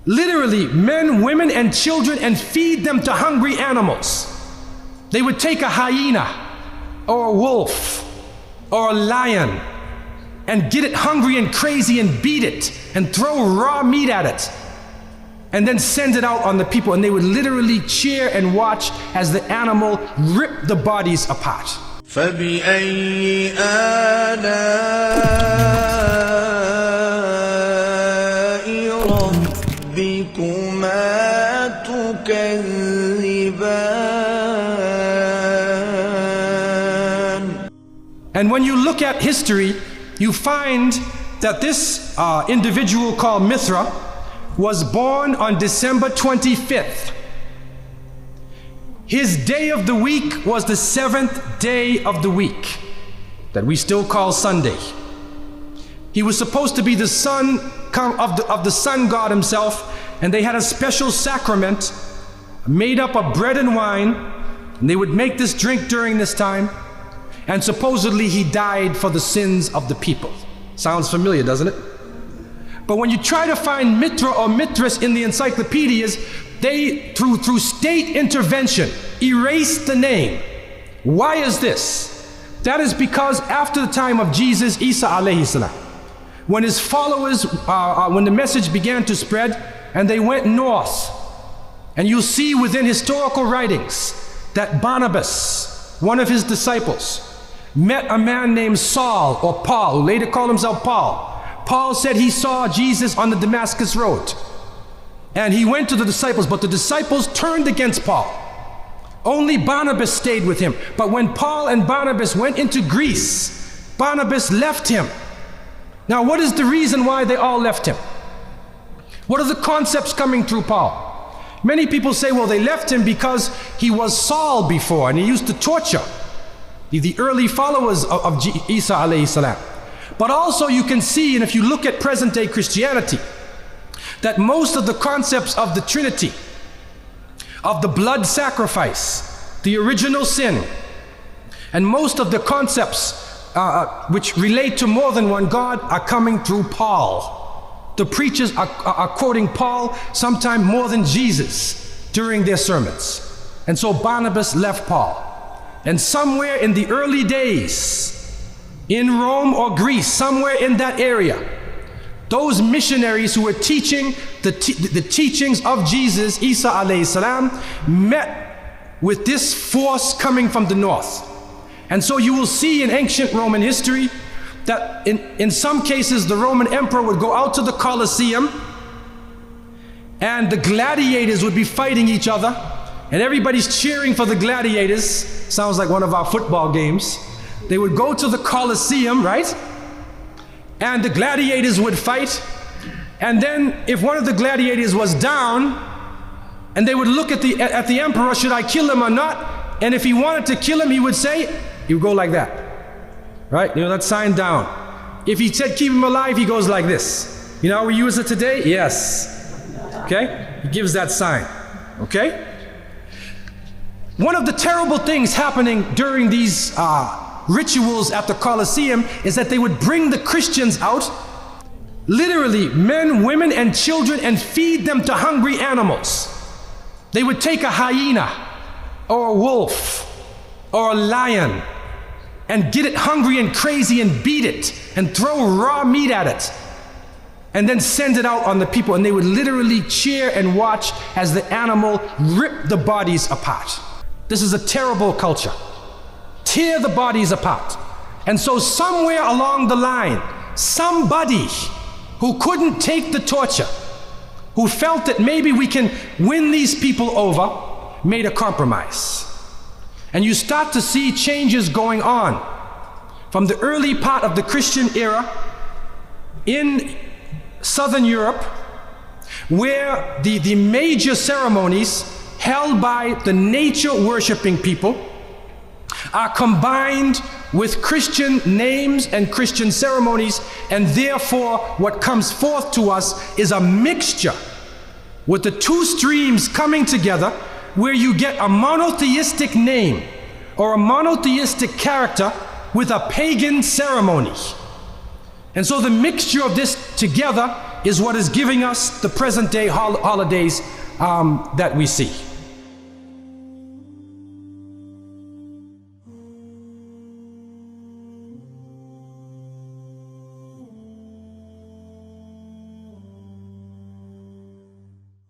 literally men, women, and children, and feed them to hungry animals. They would take a hyena or a wolf or a lion and get it hungry and crazy and beat it and throw raw meat at it and then send it out on the people, and they would literally cheer and watch as the animal ripped the bodies apart. فَبِأَيِّ آلَاءِ رَبِّكُمَا تُكَذِّبَانِ. And when you look at history, you find that this individual called Mithra was born on December 25th. His day of the week was the 7th day of the week, that we still call Sunday. He was supposed to be the son of the sun god himself, and they had a special sacrament made up of bread and wine, and they would make this drink during this time, and supposedly he died for the sins of the people. Sounds familiar, doesn't it? But when you try to find Mithra or Mithras in the encyclopedias, they, through state intervention, erased the name. Why is this? That is because after the time of Jesus, Isa alayhi salam, when his followers, when the message began to spread, and they went north, and you'll see within historical writings that Barnabas, one of his disciples, met a man named Saul or Paul, who later called himself Paul. Paul said he saw Jesus on the Damascus road, and he went to the disciples, but the disciples turned against Paul. Only Barnabas stayed with him. But when Paul and Barnabas went into Greece, Barnabas left him. Now, what is the reason why they all left him? What are the concepts coming through Paul? Many people say, well, they left him because he was Saul before, and he used to torture the early followers of Isa alayhi salam. But also you can see, and if you look at present day Christianity, that most of the concepts of the Trinity, of the blood sacrifice, the original sin, and most of the concepts which relate to more than one God are coming through Paul. The preachers are quoting Paul sometime more than Jesus during their sermons. And so Barnabas left Paul. And somewhere in the early days, in Rome or Greece, somewhere in that area, those missionaries who were teaching the teachings of Jesus, Isa alayhi salam, met with this force coming from the north. And so you will see in ancient Roman history that in some cases the Roman emperor would go out to the Colosseum, and the gladiators would be fighting each other, and everybody's cheering for the gladiators. Sounds like one of our football games. They would go to the Colosseum, right? And the gladiators would fight. And then if one of the gladiators was down, and they would look at the emperor, should I kill him or not? And if he wanted to kill him, he would say, he would go like that, right? You know, that sign down. If he said keep him alive, he goes like this. You know how we use it today? Yes. Okay? He gives that sign. Okay? One of the terrible things happening during these rituals at the Colosseum is that they would bring the Christians out, literally men, women, and children, and feed them to hungry animals. They would take a hyena or a wolf or a lion and get it hungry and crazy and beat it and throw raw meat at it and then send it out on the people, and they would literally cheer and watch as the animal ripped the bodies apart. This is a terrible culture. Tear the bodies apart. And so somewhere along the line, somebody who couldn't take the torture, who felt that maybe we can win these people over, made a compromise. And you start to see changes going on from the early part of the Christian era in Southern Europe, where the major ceremonies held by the nature worshiping people are combined with Christian names and Christian ceremonies, and therefore what comes forth to us is a mixture with the two streams coming together, where you get a monotheistic name or a monotheistic character with a pagan ceremony. And so the mixture of this together is what is giving us the present day holidays that we see.